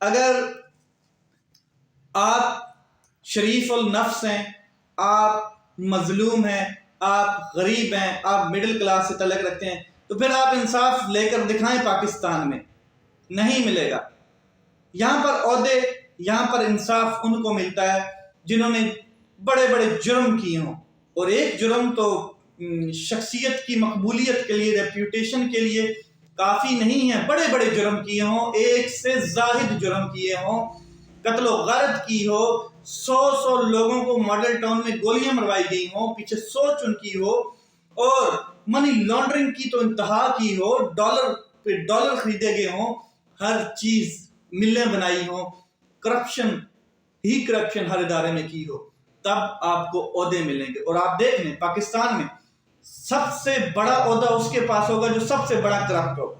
اگر آپ شریف النفس ہیں، آپ مظلوم ہیں، آپ غریب ہیں، آپ مڈل کلاس سے تعلق رکھتے ہیں، تو پھر آپ انصاف لے کر دکھائیں پاکستان میں، نہیں ملے گا۔ یہاں پر عہدے، یہاں پر انصاف ان کو ملتا ہے جنہوں نے بڑے بڑے جرم کیے ہوں، اور ایک جرم تو شخصیت کی مقبولیت کے لیے، ریپیوٹیشن کے لیے کافی نہیں ہے، بڑے بڑے جرم کیے ہوں، ایک سے زائد جرم کیے ہوں، قتل و غارت کی ہو، 100 لوگوں کو ماڈل ٹاؤن میں گولیاں مروائی گئی ہوں، پیچھے سوچ ان کی ہو، اور منی لانڈرنگ کی تو انتہا کی ہو، ڈالر پہ ڈالر خریدے گئے ہوں، ہر چیز ملیں بنائی ہوں، کرپشن ہر ادارے میں کی ہو، تب آپ کو عہدے ملیں گے۔ اور آپ دیکھ لیں پاکستان میں سب سے بڑا عہدہ اس کے پاس ہوگا جو سب سے بڑا کرپٹ ہوگا۔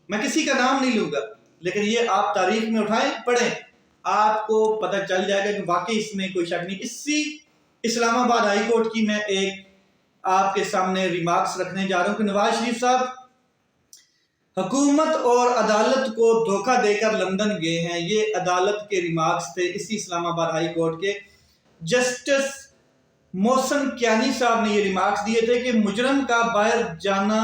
میں کسی کا نام نہیں لوں گا، لیکن یہ آپ تاریخ میں اٹھائیں پڑھیں، آپ کو پتہ چل جائے گا کہ واقعی اس میں کوئی شک نہیں۔ اسی اسلام آباد ہائی کورٹ کی میں ایک آپ کے سامنے ریمارکس رکھنے جا رہا ہوں کہ نواز شریف صاحب حکومت اور عدالت کو دھوکہ دے کر لندن گئے ہیں۔ یہ عدالت کے ریمارکس تھے اسی اسلام آباد ہائی کورٹ کے۔ جسٹس محسن کیانی صاحب نے یہ ریمارکس دیے تھے کہ مجرم کا باہر جانا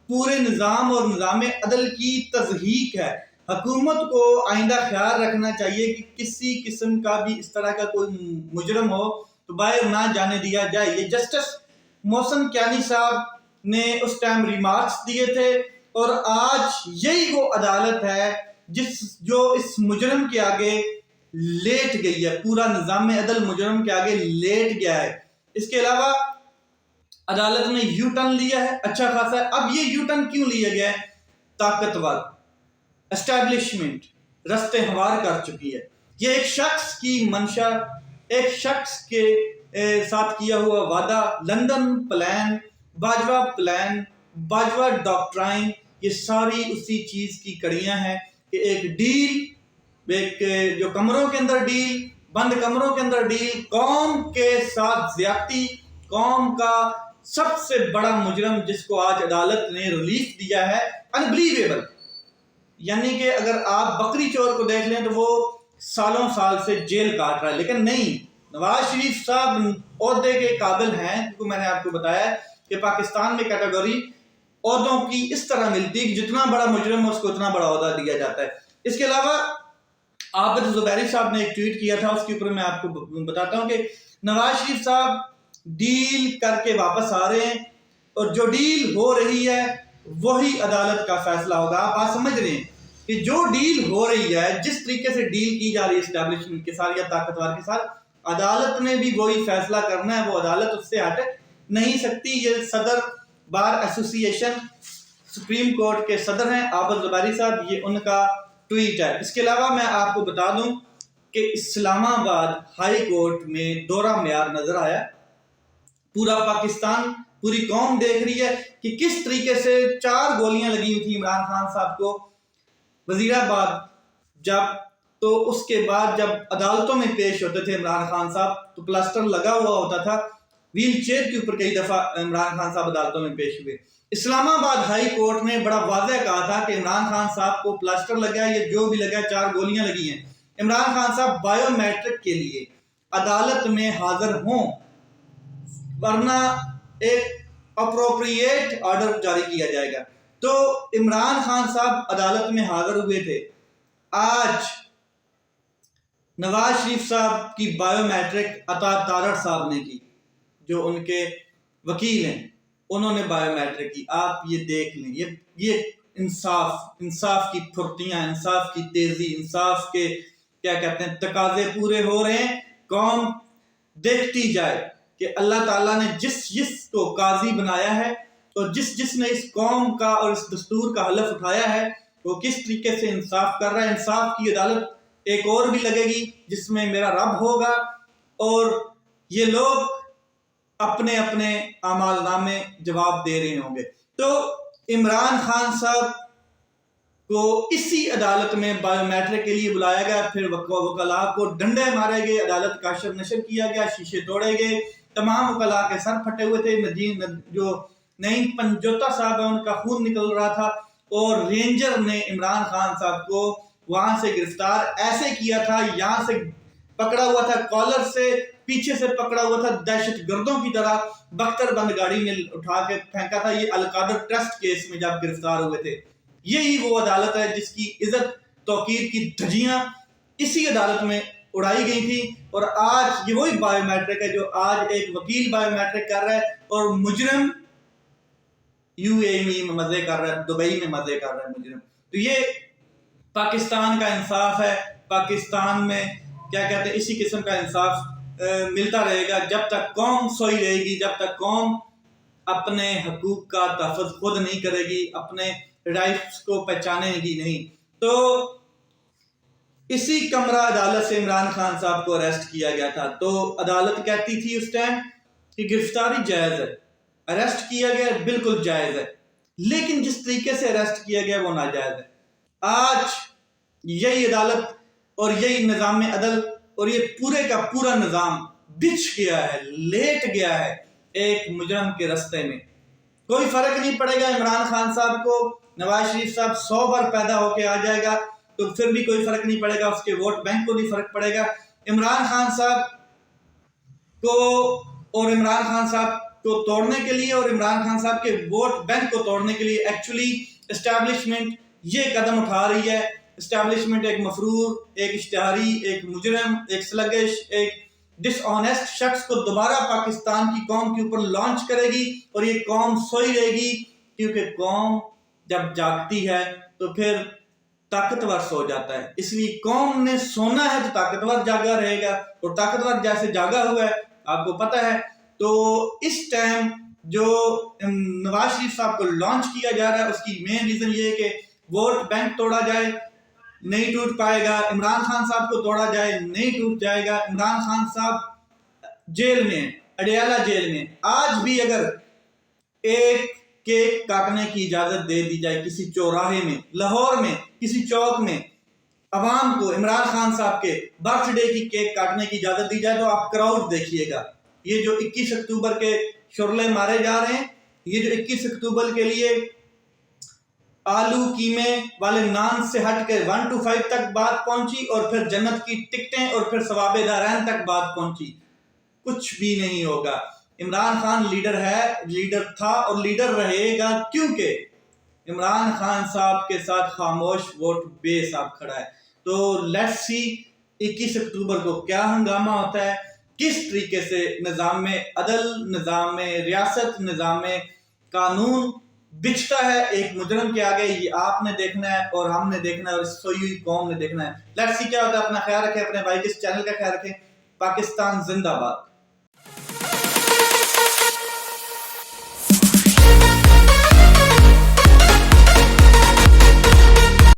پورے نظام اور نظام عدل کی تضحیک ہے۔ حکومت کو آئندہ خیال رکھنا چاہیے کہ کسی قسم کا بھی اس طرح کا کوئی مجرم ہو تو باہر نہ جانے دیا جائے۔ یہ جسٹس محسن کیانی صاحب نے اس ٹائم ریمارکس دیے تھے، اور آج یہی وہ عدالت ہے جو اس مجرم کے آگے لیٹ گئی ہے، پورا نظام عدل مجرم کے آگے لیٹ گیا ہے۔ اس کے علاوہ عدالت نے یو ٹرن لیا ہے اچھا خاصا ہے۔ اب یہ یو ٹرن کیوں لیا گیا ہے؟ طاقتور اسٹیبلشمنٹ رستے ہموار کر چکی ہے۔ یہ ایک شخص کی منشا، ایک شخص کے ساتھ کیا ہوا وعدہ، لندن پلان، باجوہ ڈاکٹرائن، یہ ساری اسی چیز کی کڑیاں ہیں کہ ایک ڈیل، ایک جو کمروں کے اندر ڈیل، بند کمروں کے اندر ڈیل، قوم کے ساتھ زیادتی، قوم کا سب سے بڑا مجرم جس کو آج عدالت نے ریلیف دیا ہے، انبلیویبل، یعنی کہ اگر آپ بکری چور کو دیکھ لیں تو وہ سالوں سال سے جیل کاٹ رہا ہے، لیکن نہیں، نواز شریف صاحب عہدے کے قابل ہیں، کیونکہ میں نے آپ کو بتایا کہ پاکستان میں کیٹیگری عہدوں کی اس طرح ملتی ہے کہ جتنا بڑا مجرم ہے اس کو اتنا بڑا عہدہ دیا جاتا ہے۔ اس کے علاوہ عابد زبیری صاحب نے ایک ٹویٹ کیا تھا، اس کے اوپر میں آپ کو بتاتا ہوں کہ نواز شریف صاحب ڈیل کر کے واپس آ رہے ہیں، اور جو ڈیل ہو رہی ہے وہی عدالت کا فیصلہ ہوگا۔ آپ بات سمجھ رہے ہیں کہ جو ڈیل ہو رہی ہے، جس طریقے سے ڈیل کی جا رہی ہے اسٹیبلشمنٹ کے ساتھ یا طاقتور کے ساتھ، عدالت نے بھی وہی فیصلہ کرنا ہے، وہ عدالت اس سے ہٹ نہیں سکتی۔ یہ صدر بار ایسوسی ایشن سپریم کورٹ کے صدر ہیں عابد زبیری صاحب، یہ ان کا ٹویٹ ہے۔ اس کے علاوہ میں آپ کو بتا دوں کہ اسلام آباد ہائی کورٹ میں دورہ میار نظر آیا، پورا پاکستان، پوری قوم دیکھ رہی ہے کہ کس طریقے سے 4 گولیاں لگی ہوئی تھی عمران خان صاحب کو وزیر آباد جب، تو اس کے بعد جب عدالتوں میں پیش ہوتے تھے عمران خان صاحب تو پلاسٹر لگا ہوا ہوتا تھا، ویل چیئر کے اوپر کئی دفعہ عمران خان صاحب عدالتوں میں پیش ہوئے۔ اسلام آباد ہائی کورٹ نے بڑا واضح کہا تھا کہ عمران خان صاحب کو پلاسٹر لگا ہے یا جو بھی لگا ہے، 4 گولیاں لگی ہیں، عمران خان صاحب بائیو میٹرک کے لیے عدالت میں حاضر ہوں، ورنہ ایک اپروپریٹ آرڈر جاری کیا جائے گا۔ تو عمران خان صاحب عدالت میں حاضر ہوئے تھے۔ آج نواز شریف صاحب کی بائیو میٹرک عطا تارڑ صاحب نے کی، جو ان کے وکیل ہیں، انہوں نے بائیو میٹرک کی۔ آپ یہ دیکھ لیں، یہ انصاف کی پھرتیاں، انصاف کی تیزی، انصاف کے کیا کہتے ہیں تقاضے پورے ہو رہے ہیں۔ قوم دیکھتی جائے کہ اللہ تعالیٰ نے جس کو قاضی بنایا ہے، اور جس نے اس قوم کا اور اس دستور کا حلف اٹھایا ہے، وہ کس طریقے سے انصاف کر رہا ہے۔ انصاف کی عدالت ایک اور بھی لگے گی جس میں میرا رب ہوگا، اور یہ لوگ اپنے اپنے اعمال نامے جواب دے رہے ہوں گے۔ تو عمران خان صاحب کو اسی عدالت میں بائیو میٹرک کے لیے بلایا گیا، پھر وکلاء کو ڈنڈے مارے گئے، عدالت کا اشر نشر کیا گیا، شیشے توڑے گئے، تمام وکلاء کے سر پھٹے ہوئے تھے، جو نعیم پنجوتا صاحب ہے ان کا خون نکل رہا تھا، اور رینجر نے عمران خان صاحب کو وہاں سے گرفتار ایسے کیا تھا، یہاں سے پکڑا ہوا تھا کالر سے، پیچھے سے پکڑا ہوا تھا دہشت گردوں کی طرح، بختر بند گاڑی میں اٹھا کے پھینکا تھا، یہ القادر ٹرسٹ کیس میں جب گرفتار ہوئے تھے۔ یہی وہ عدالت ہے جس کی عزت توقیر کی دھجیاں اسی عدالت میں اڑائی گئی تھی، اور آج یہ وہی بایو میٹرک ہے جو آج ایک وکیل بایو میٹرک کر رہا ہے اور مجرم یو اے میں مزے کر رہا ہے، دبئی میں مزے کر رہا ہے مجرم۔ تو یہ پاکستان کا انصاف ہے، پاکستان میں کیا کہتے ہیں اسی قسم کا انصاف ملتا رہے گا جب تک قوم سوئی رہے گی، جب تک قوم اپنے حقوق کا تحفظ خود نہیں کرے گی، اپنے رائٹس کو پہچانے گی نہیں۔ تو اسی کمرہ عدالت سے عمران خان صاحب کو اریسٹ کیا گیا تھا، تو عدالت کہتی تھی اس ٹائم کہ گرفتاری جائز ہے، اریسٹ کیا گیا بالکل جائز ہے، لیکن جس طریقے سے اریسٹ کیا گیا وہ ناجائز ہے۔ آج یہی عدالت اور یہی نظام عدل اور یہ پورے کا پورا نظام بچھ گیا ہے، لیٹ گیا ہے ایک مجرم کے رستے میں۔ کوئی فرق نہیں پڑے گا عمران خان صاحب کو، نواز شریف صاحب 100 بار پیدا ہو کے آ جائے گا تو پھر بھی کوئی فرق نہیں پڑے گا، اس کے ووٹ بینک کو نہیں فرق پڑے گا۔ عمران خان صاحب کو اور عمران خان صاحب کو توڑنے کے لیے اور عمران خان صاحب کے ووٹ بینک کو توڑنے کے لیے ایکچولی اسٹیبلشمنٹ یہ قدم اٹھا رہی ہے۔ اسٹیبلشمنٹ ایک مفرور، ایک اشتہاری، ایک مجرم، ایک سلگش، ایک ڈس آنیسٹ شخص کو دوبارہ پاکستان کی قوم کے اوپر لانچ کرے گی، اور یہ قوم سوئی رہے گی، کیونکہ قوم جب جاگتی ہے تو پھر طاقتور سو جاتا ہے۔ اس لیے قوم نے سونا ہے تو طاقتور جاگا رہے گا، اور طاقتور جیسے جاگا ہوا ہے آپ کو پتہ ہے۔ تو اس ٹائم جو نواز شریف صاحب کو لانچ کیا جا رہا ہے اس کی مین ریزن یہ ہے کہ ووٹ بینک توڑا جائے، نہیں ٹوٹ پائے گا۔ عمران خان صاحب کو توڑا جائے، نہیں ٹوٹ جائے گا۔ عمران خان صاحب جیل میں، اڈیالہ جیل میں، آج بھی اگر ایک کیک کاٹنے کی اجازت دے دی جائے کسی چوراہے میں، لاہور میں کسی چوک میں، عوام کو عمران خان صاحب کے برتھ ڈے کی کیک کاٹنے کی اجازت دی جائے تو آپ کراؤڈ دیکھیے گا۔ یہ جو 21 اکتوبر کے شرلے مارے جا رہے ہیں، یہ جو 21 اکتوبر کے لیے آلو قیمے والے نان سے ہٹ کے 1 to 5 تک بات پہنچی، اور پھر جنت کی ٹکٹیں اور پھر ثواب دارین تک بات پہنچی، کچھ بھی نہیں ہوگا۔ عمران خان لیڈر ہے، لیڈر تھا اور لیڈر رہے گا، کیونکہ عمران خان صاحب کے ساتھ خاموش ووٹ بیس آپ کھڑا ہے۔ تو لیٹس سی 21 اکتوبر کو کیا ہنگامہ ہوتا ہے، کس طریقے سے نظام عدل، نظام ریاست، نظام قانون بچتا ہے ایک مجرم کے آگے۔ یہ آپ نے دیکھنا ہے اور ہم نے دیکھنا ہے اور سوئی ہوئی قوم نے دیکھنا ہے۔ لیٹس سی کیا ہوتا ہے۔ اپنا خیال رکھیں، اپنے بھائی کے اس چینل کا خیال رکھیں۔ پاکستان زندہ باد۔